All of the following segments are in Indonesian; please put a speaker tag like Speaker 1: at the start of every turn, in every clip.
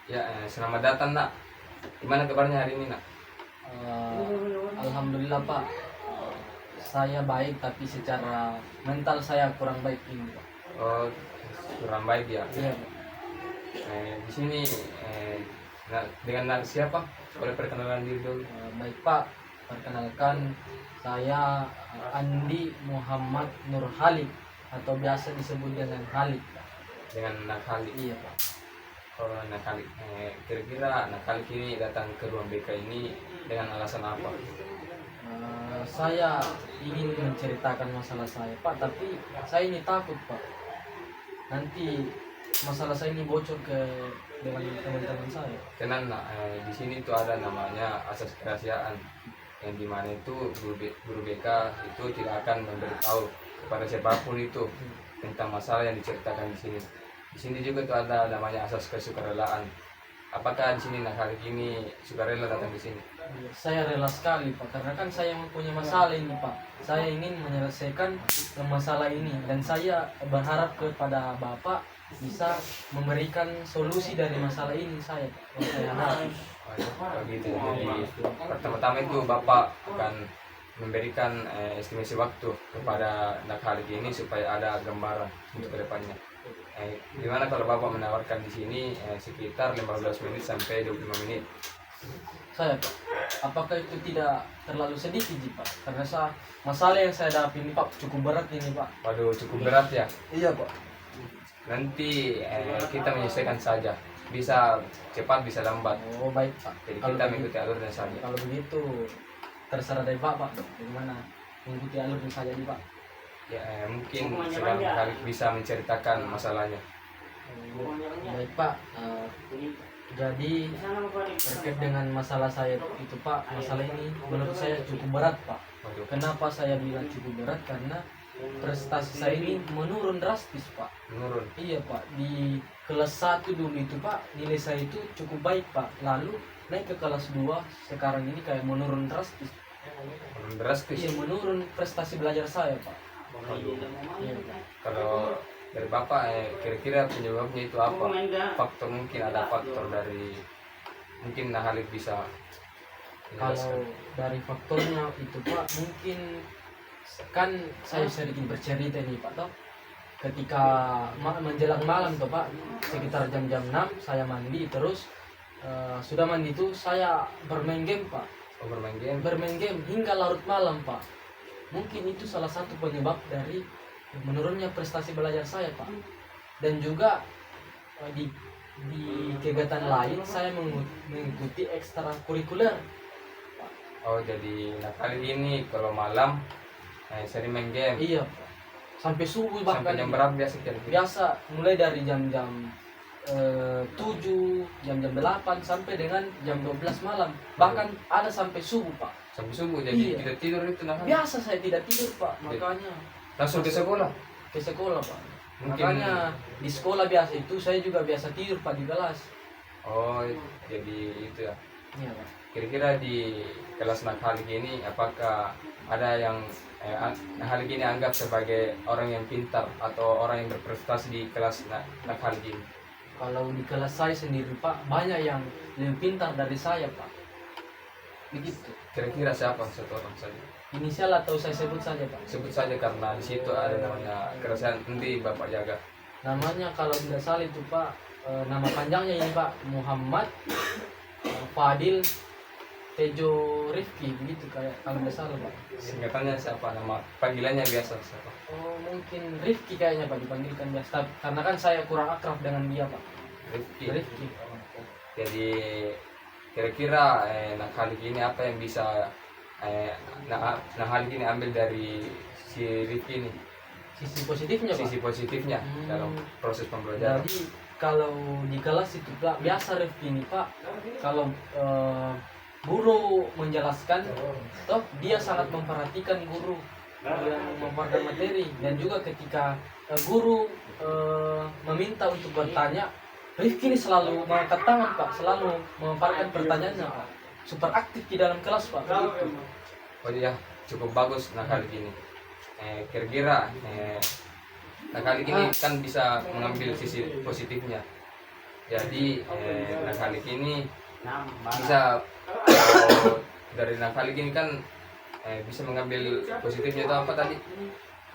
Speaker 1: Ya, selamat datang nak. Gimana kabarnya hari ini nak?
Speaker 2: Alhamdulillah Pak, saya baik tapi secara mental saya kurang baik ini Pak.
Speaker 1: Oh, kurang baik ya.
Speaker 2: Iya Pak.
Speaker 1: Di sini dengan nak siapa? Boleh perkenalan diri dulu.
Speaker 2: Baik Pak, perkenalkan saya Andi Muhammad Nur Halid atau biasa disebut dengan Halid.
Speaker 1: Dengan nak Khalid.
Speaker 2: Iya Pak.
Speaker 1: Oh, nak Khalid. Kira-kira nak Khalid ini datang ke ruang BK ini dengan alasan apa?
Speaker 2: Saya ingin menceritakan masalah saya Pak, tapi saya ini takut Pak. Nanti masalah saya ini bocor ke dengan teman-teman saya.
Speaker 1: Kenan nak, di sini tuh ada namanya asas kerahasiaan yang dimana itu guru BK itu tidak akan memberitahu kepada siapapun itu tentang masalah yang diceritakan di sini. Di sini juga tuh ada namanya asas kesukarelaan. Apakah di sini nak hari ini sukarela datang di sini?
Speaker 2: Saya rela sekali Pak, karena kan saya mempunyai masalah ini Pak. Saya ingin menyelesaikan masalah ini dan saya berharap kepada Bapak bisa memberikan solusi dari masalah ini saya Pak. Yang saya harap.
Speaker 1: Begitu. Jadi pertama-tama itu Bapak akan memberikan estimasi waktu kepada nak hari ini supaya ada gambaran untuk kedepannya. Gimana kalau Bapak menawarkan di sini sekitar 15 menit sampai 25 menit?
Speaker 2: Saya Pak, apakah itu tidak terlalu sedikit Ji, Pak? Karena masalah yang saya hadapi ini Pak cukup berat ini Pak.
Speaker 1: Waduh, cukup berat ya.
Speaker 2: Iya Pak.
Speaker 1: Nanti kita menyesuaikan saja. Bisa cepat, bisa lambat.
Speaker 2: Oh baik Pak.
Speaker 1: Jadi
Speaker 2: Kalau
Speaker 1: kita
Speaker 2: begitu-
Speaker 1: mengikuti alurnya saja.
Speaker 2: Kalau begitu terserah dari Bapak dong. Bagaimana mengikuti alurnya saja nih Pak?
Speaker 1: Ya, mungkin sekarang kali bisa menceritakan masalahnya.
Speaker 2: Baik Pak. Jadi terkait dengan masalah saya itu Pak, masalah ini menurut saya cukup berat Pak.
Speaker 1: Waduh,
Speaker 2: Kenapa saya bilang cukup berat? Karena prestasi saya ini menurun drastis Pak.
Speaker 1: menurun.
Speaker 2: Iya Pak, di kelas 1 dulu itu Pak, nilai saya itu cukup baik Pak. Lalu naik ke kelas 2, sekarang ini kayak menurun drastis.
Speaker 1: Menurun drastis.
Speaker 2: Iya, menurun prestasi belajar saya Pak.
Speaker 1: Waduh.
Speaker 2: Iya, Pak.
Speaker 1: Kalau dari Bapak kira-kira penyebabnya itu apa? Faktor, mungkin ada faktor dari mungkin Halid bisa
Speaker 2: Kalau
Speaker 1: menjelaskan.
Speaker 2: dari faktornya itu Pak, mungkin kan saya sedikit bercerita nih Pak toh. Ketika menjelang malam tuh Pak, sekitar jam-jam 6 saya mandi terus sudah mandi itu saya bermain game Pak.
Speaker 1: Oh, bermain game.
Speaker 2: Bermain game hingga larut malam Pak. Mungkin itu salah satu penyebab dari menurunnya prestasi belajar saya Pak. Dan juga di kegiatan lain saya mengikuti ekstrakurikuler.
Speaker 1: Oh, jadi kali ini kalau malam sering main game.
Speaker 2: Iya Pak. Sampai subuh bahkan.
Speaker 1: Sampai jam berapa biasa kira-kira?
Speaker 2: Biasa mulai dari jam-jam 7, jam-jam 8 sampai dengan jam 12 malam. Bahkan ada sampai subuh Pak.
Speaker 1: Sampai subuh, jadi
Speaker 2: Iya.
Speaker 1: tidak tidur itu nah.
Speaker 2: Biasa saya tidak tidur Pak, makanya
Speaker 1: Langsung ke sekolah.
Speaker 2: ke sekolah Pak.
Speaker 1: Mungkin.
Speaker 2: Makanya di sekolah biasa itu saya juga biasa tidur Pak di kelas.
Speaker 1: Oh, jadi itu ya.
Speaker 2: Iya Pak.
Speaker 1: Kira-kira di kelas Nakalik ini apakah ada yang Nakalik ini anggap sebagai orang yang pintar atau orang yang berprestasi di kelas Nakalik ini?
Speaker 2: Kalau di kelas saya sendiri Pak, banyak yang lebih pintar dari saya Pak. Begitu.
Speaker 1: Kira-kira siapa satu orang saja?
Speaker 2: Inisial atau saya sebut saja Pak?
Speaker 1: Sebut saja karena di situ ada namanya kerasian, nanti Bapak jaga.
Speaker 2: Namanya kalau tidak salah itu Pak, nama panjangnya ini Pak, Muhammad Fadil Tejo Rifki, begitu kayak kalau tidak salah Pak.
Speaker 1: Singkatannya siapa? Nama panggilannya biasa siapa?
Speaker 2: Oh mungkin Rifki kayaknya Pak dipanggilkan biasa. Karena kan saya kurang akrab dengan dia Pak.
Speaker 1: Rifki.
Speaker 2: Rifki.
Speaker 1: Jadi kira-kira Nakalik ini apa yang bisa Nakalik ini ambil dari si Rifki ini?
Speaker 2: Sisi positifnya Pak.
Speaker 1: Sisi positifnya dalam proses pembelajaran.
Speaker 2: Jadi kalau di kelas itu Pak, biasa Rifki ini Pak, kalau guru menjelaskan, toh dia sangat memperhatikan guru yang memaparkan materi, dan juga ketika guru meminta untuk bertanya, Rifki ini selalu mengangkat tangan Pak, selalu memaparkan pertanyaannya Pak, super aktif di dalam kelas Pak. Begitu.
Speaker 1: Oh iya, cukup bagus Nakalik ini. Kira-kira Nakalik ini kan bisa mengambil sisi positifnya. Jadi Nakalik ini bisa kalau dari Nakalik ini kan bisa mengambil positifnya itu apa tadi?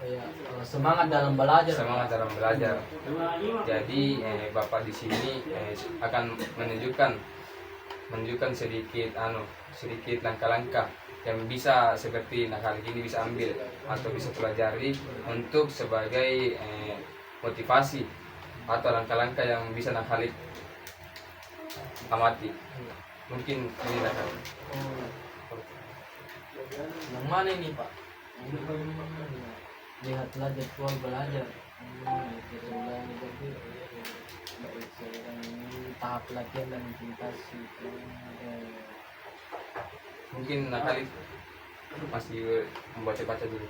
Speaker 2: Kayak semangat dalam belajar.
Speaker 1: Semangat dalam belajar. Jadi Bapak di sini akan menunjukkan sedikit langkah-langkah yang bisa seperti Nakalik ini bisa ambil atau bisa pelajari untuk sebagai motivasi atau langkah-langkah yang bisa Nakalik amati. Mungkin ini Nakalik.
Speaker 2: Yang mana ini Pak? Lihatlah jadwal belajar. Tahap latihan dan implementasi.
Speaker 1: Mungkin Nakalik masih membaca-baca dulu.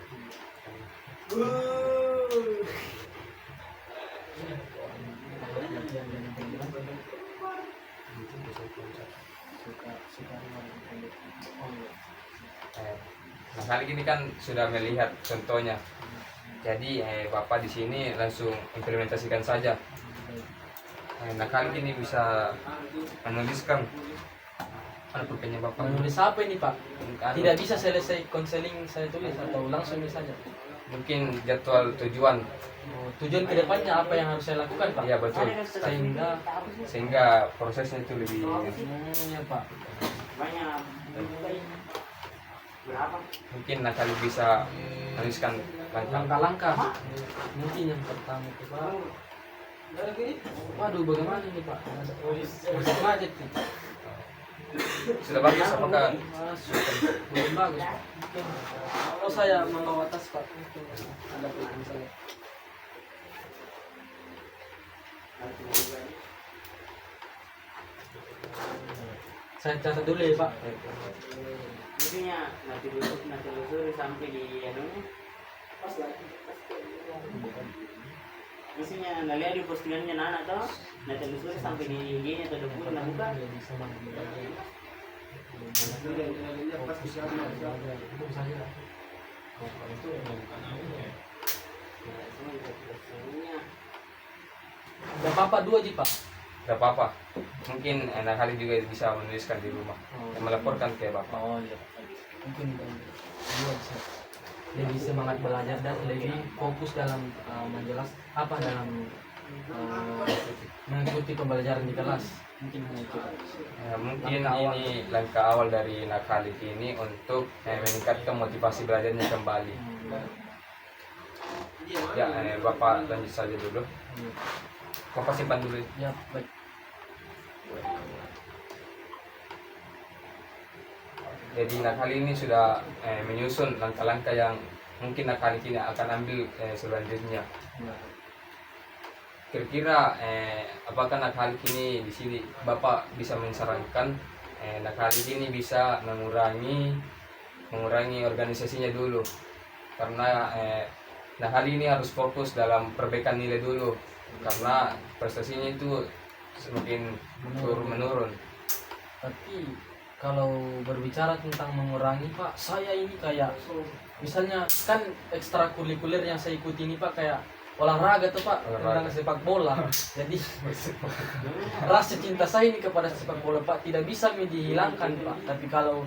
Speaker 2: Latihan dan implementasi.
Speaker 1: Nakalik ini kan sudah melihat contohnya. Jadi Bapak di sini langsung implementasikan saja. Nakalik ini bisa menuliskan ada pulpennya Bapak.
Speaker 2: Menulis apa ini Pak? Tidak bisa selesai konseling saya tulis atau langsung saja?
Speaker 1: Mungkin jadwal tujuan.
Speaker 2: Tujuan kedepannya apa yang harus saya lakukan Pak?
Speaker 1: Iya betul. Sehingga prosesnya itu lebih.
Speaker 2: Ya Pak.
Speaker 1: Mungkin Nakalik bisa menuliskan
Speaker 2: langkah-langkah. Mungkin yang pertama itu Pak. Waduh, bagaimana ini Pak? Masih macet nih.
Speaker 1: Sudah bagus apakah?
Speaker 2: Belum bagus Pak. Kalau saya membawa tas Pak, mungkin ada pelan saya. Saya catat dulu ya Pak.
Speaker 3: Intinya nanti telusuri sampai di anunya. Isinya nggak lihat di postingannya anak toh, nanti telusuri sampai di IG-nya atau dokumen nah bukan.
Speaker 2: Gak apa-apa dua aja Pak.
Speaker 1: Gak apa-apa. Mungkin Nakalik juga bisa menuliskan di rumah dan melaporkan ke Bapak.
Speaker 2: Oh iya. Mungkin dua bisa. Lebih semangat belajar dan lebih fokus dalam dalam mengikuti pembelajaran di kelas. Mungkin itu.
Speaker 1: Mungkin ini langkah awal dari Nakalik ini untuk meningkatkan motivasi belajarnya kembali. Ya, Bapak lanjut saja dulu. Bapak simpan dulu.
Speaker 2: Ya, baik.
Speaker 1: Jadi Nakalik ini sudah menyusun langkah-langkah yang mungkin Nakalik ini akan ambil selanjutnya. Kira-kira apakah Nakalik ini di sini Bapak bisa menyarankan Nakalik ini bisa mengurangi organisasinya dulu, karena Nakalik ini harus fokus dalam perbaikan nilai dulu, karena prestasinya itu semakin menurun.
Speaker 2: Tapi kalau berbicara tentang mengurangi Pak, saya ini kayak misalnya kan ekstrakurikuler yang saya ikuti ini Pak kayak olahraga tuh Pak, tentang sepak bola. Jadi rasa cinta saya ini kepada sepak bola Pak tidak bisa dihilangkan Pak. Tapi kalau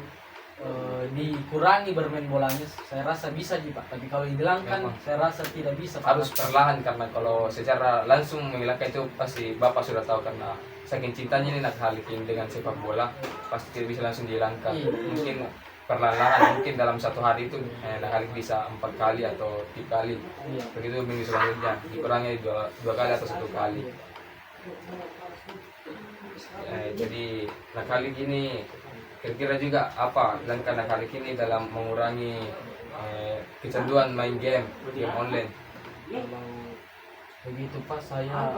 Speaker 2: dikurangi bermain bolanya, saya rasa bisa sih Pak. Tapi kalau dihilangkan, saya rasa tidak bisa Pak.
Speaker 1: Harus perlahan, karena kalau secara langsung menghilangkan itu pasti Bapak sudah tahu, karena saking cintanya ini Nakalik ini dengan sepak bola pasti tidak bisa langsung dihilangkan. Mungkin perlahan-lahan, mungkin dalam satu hari itu Nakalik bisa 4 kali atau 3 kali. Begitu minggu selanjutnya dikurangi 2 kali atau 1 kali. Jadi Nakalik ini kira-kira juga apa langkah Nakalik ini dalam mengurangi kecanduan main game online?
Speaker 2: Kalau begitu Pak, saya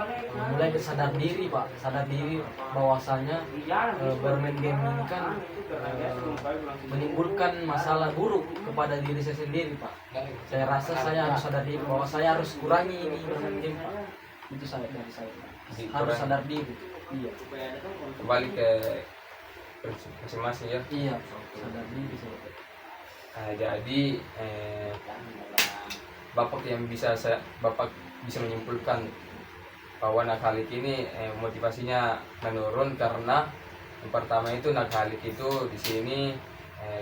Speaker 2: mulai bersadar diri Pak, sadar diri bahwasanya bermain game ini kan menimbulkan masalah buruk kepada diri saya sendiri Pak. Saya rasa saya harus sadar diri bahwa saya harus kurangi ini bermain game Pak. Itu saya dari saya harus sadar diri. Iya.
Speaker 1: Kembali ke masing-masing ya.
Speaker 2: Iya, sadar diri saya.
Speaker 1: Jadi Bapak bisa menyimpulkan bahwa Nakalik ini motivasinya menurun karena yang pertama itu Nakalik itu di sini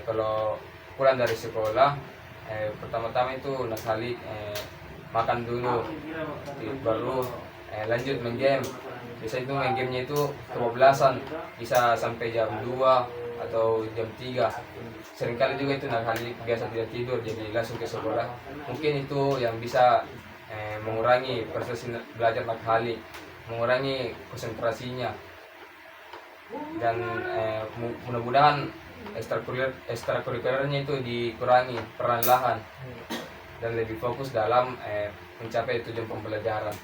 Speaker 1: kalau pulang dari sekolah pertama-tama itu Nakalik makan dulu baru lanjut main game. Biasanya itu main gamenya itu kebablasan, bisa sampai jam 2 atau jam 3. Seringkali juga itu Nakalik biasa tidak tidur jadi langsung ke sekolah. Mungkin itu yang bisa mengurangi prestasi belajar Nakalik, mengurangi konsentrasinya, dan mudah-mudahan ekstrakurikulernya itu dikurangi perlahan-lahan dan lebih fokus dalam mencapai tujuan pembelajaran.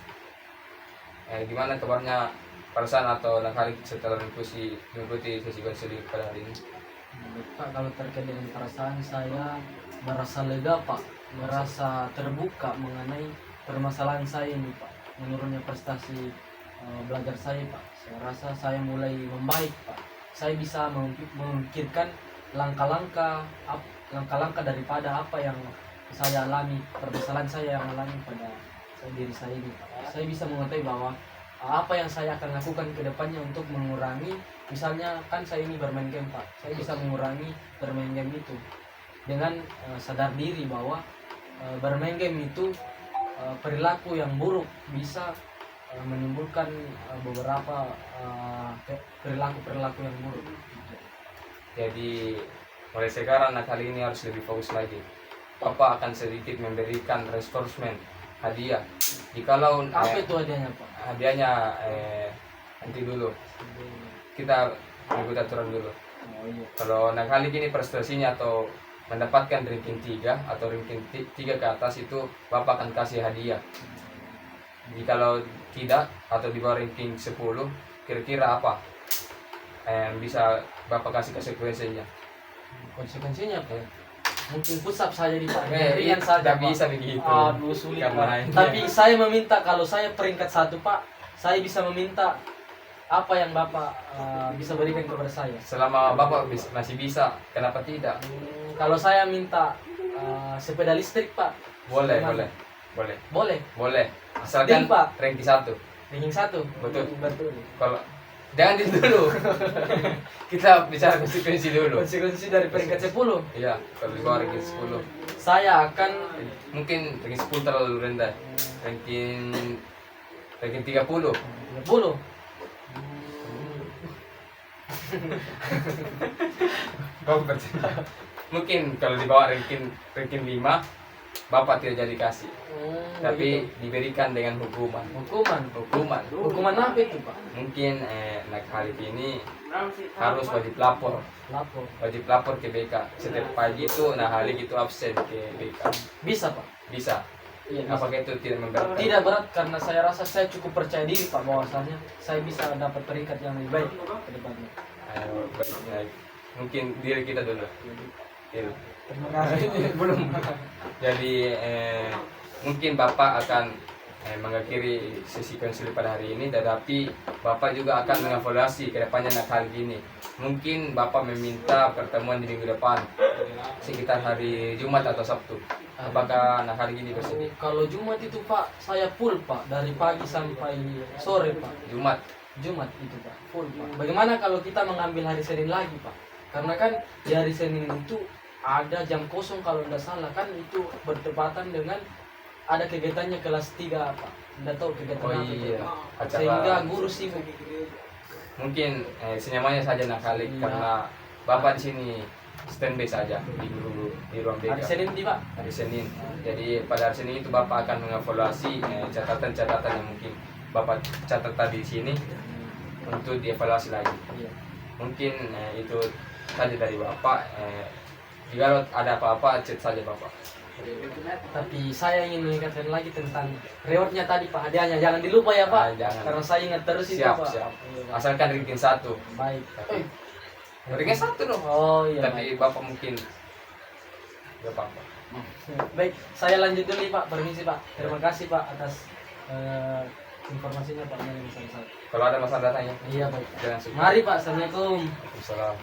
Speaker 1: Gimana kabarnya perasaan atau Nakalik setelah mengikuti sesi konseling pada hari ini?
Speaker 2: Pak, kalau terkait dengan perasaan saya merasa lega Pak, merasa terbuka mengenai permasalahan saya ini Pak, menurunnya prestasi belajar saya Pak. Saya rasa saya mulai membaik Pak. Saya bisa memikirkan langkah-langkah daripada apa yang saya alami, permasalahan saya yang alami pada diri saya ini Pak. Saya bisa mengetahui bahwa apa yang saya akan lakukan ke depannya untuk mengurangi, misalnya kan saya ini bermain game Pak, saya bisa mengurangi bermain game itu dengan sadar diri bahwa bermain game itu perilaku yang buruk bisa menimbulkan beberapa perilaku yang buruk.
Speaker 1: Jadi mulai sekarang Nakalik ini harus lebih fokus lagi. Papa akan sedikit memberikan reinforcement hadiah. Jikalau
Speaker 2: Apa itu hadiahnya Pak?
Speaker 1: hadiahnya nanti dulu kita mengikuti aturan dulu.
Speaker 2: Oh iya.
Speaker 1: Kalau Nakalik ini prestasinya atau mendapatkan ranking 3 atau ranking 3 ke atas itu Bapak akan kasih hadiah. Jikalau tidak atau di bawah ranking 10, kira-kira apa bisa Bapak kasih konsekuensinya?
Speaker 2: Konsekuensinya apa? Mungkin pusat saja di Pak.
Speaker 1: Ringan
Speaker 2: saja
Speaker 1: tidak
Speaker 2: Pak.
Speaker 1: bisa begitu.
Speaker 2: Aduh sulit
Speaker 1: Karena
Speaker 2: Pak. Tapi saya meminta kalau saya peringkat 1 Pak, saya bisa meminta apa yang Bapak bisa berikan kepada saya.
Speaker 1: Selama Bapak masih bisa, kenapa tidak?
Speaker 2: Kalau saya minta sepeda listrik Pak.
Speaker 1: Boleh,
Speaker 2: Bagaimana?
Speaker 1: boleh.
Speaker 2: Boleh.
Speaker 1: Boleh. Asalkan
Speaker 2: Deal, Pak.
Speaker 1: ranking 1.
Speaker 2: Ranking 1.
Speaker 1: Betul.
Speaker 2: Betul.
Speaker 1: Kalau jangan di dulu. Kita bicara konsekuensi dulu.
Speaker 2: Konsekuensi dari peringkat 10.
Speaker 1: Iya, kalau di bawah ranking 10.
Speaker 2: Saya akan
Speaker 1: Mungkin ranking 10 terlalu rendah. Ranking 30.
Speaker 2: 30.
Speaker 1: Bapak percaya. Mungkin kalau di bawah ranking 5 Bapak tidak jadi kasih. Tapi diberikan dengan hukuman.
Speaker 2: Hukuman apa itu Pak?
Speaker 1: Mungkin Nakalik ini harus wajib lapor. Wajib lapor ke BK. Setiap pagi itu Nakalik itu absen ke BK.
Speaker 2: Bisa Pak?
Speaker 1: Bisa.
Speaker 2: Iya, bisa.
Speaker 1: Apakah itu tidak memberatkan?
Speaker 2: Tidak berat karena saya rasa saya cukup percaya diri Pak bahwasanya saya bisa dapat peringkat yang lebih baik ke depannya.
Speaker 1: Baik. Mungkin diri kita dulu. Diri.
Speaker 2: Terima kasih. Belum.
Speaker 1: Jadi mungkin Bapak akan mengakhiri sesi konseling pada hari ini, tetapi Bapak juga akan mengevaluasi ke depannya Nakalik ini. Mungkin Bapak meminta pertemuan di minggu depan sekitar hari Jumat atau Sabtu. Apakah Nakalik ini bersedia?
Speaker 2: Kalau Jumat itu Pak, saya full Pak dari pagi sampai sore Pak.
Speaker 1: Jumat.
Speaker 2: Itu Pak, full Pak. Bagaimana kalau kita mengambil hari Senin lagi Pak? Karena kan di hari Senin itu ada jam kosong kalau tidak salah kan itu bertepatan dengan ada kegiatannya kelas 3 Pak. Tidak tahu kegiatan
Speaker 1: Oh
Speaker 2: apa itu,
Speaker 1: iya,
Speaker 2: Pak.
Speaker 1: acara-
Speaker 2: Sehingga guru sibuk.
Speaker 1: Mungkin senyamannya saja Nakalik
Speaker 2: Iya.
Speaker 1: karena Bapak di sini standby saja di ruang BK.
Speaker 2: Hari Senin di Pak.
Speaker 1: Hari Senin. Jadi pada hari Senin itu Bapak akan mengevaluasi catatan-catatan yang mungkin Bapak catat tadi di sini untuk dievaluasi lagi.
Speaker 2: Iya.
Speaker 1: Mungkin itu saja dari Bapak. Jika ada apa-apa chat saja Bapak.
Speaker 2: Tapi saya ingin mengingatkan lagi tentang rewardnya tadi Pak, hadiahnya jangan dilupa ya Pak.
Speaker 1: Jangan.
Speaker 2: Karena saya ingat terus itu
Speaker 1: Siap,
Speaker 2: Pak.
Speaker 1: siap.
Speaker 2: Iya, Pak.
Speaker 1: Asalkan ranking 1.
Speaker 2: Baik.
Speaker 1: Ranking 1 dong.
Speaker 2: Oh iya.
Speaker 1: Tapi Bapak mungkin gak apa-apa.
Speaker 2: Baik, saya lanjut dulu Pak. Permisi Pak. Terima kasih Pak atas informasinya Pak.
Speaker 1: Kalau ada masalah datanya.
Speaker 2: Iya baik.
Speaker 1: Jangan suka.
Speaker 2: Mari Pak. Assalamualaikum.
Speaker 1: Waalaikumsalam.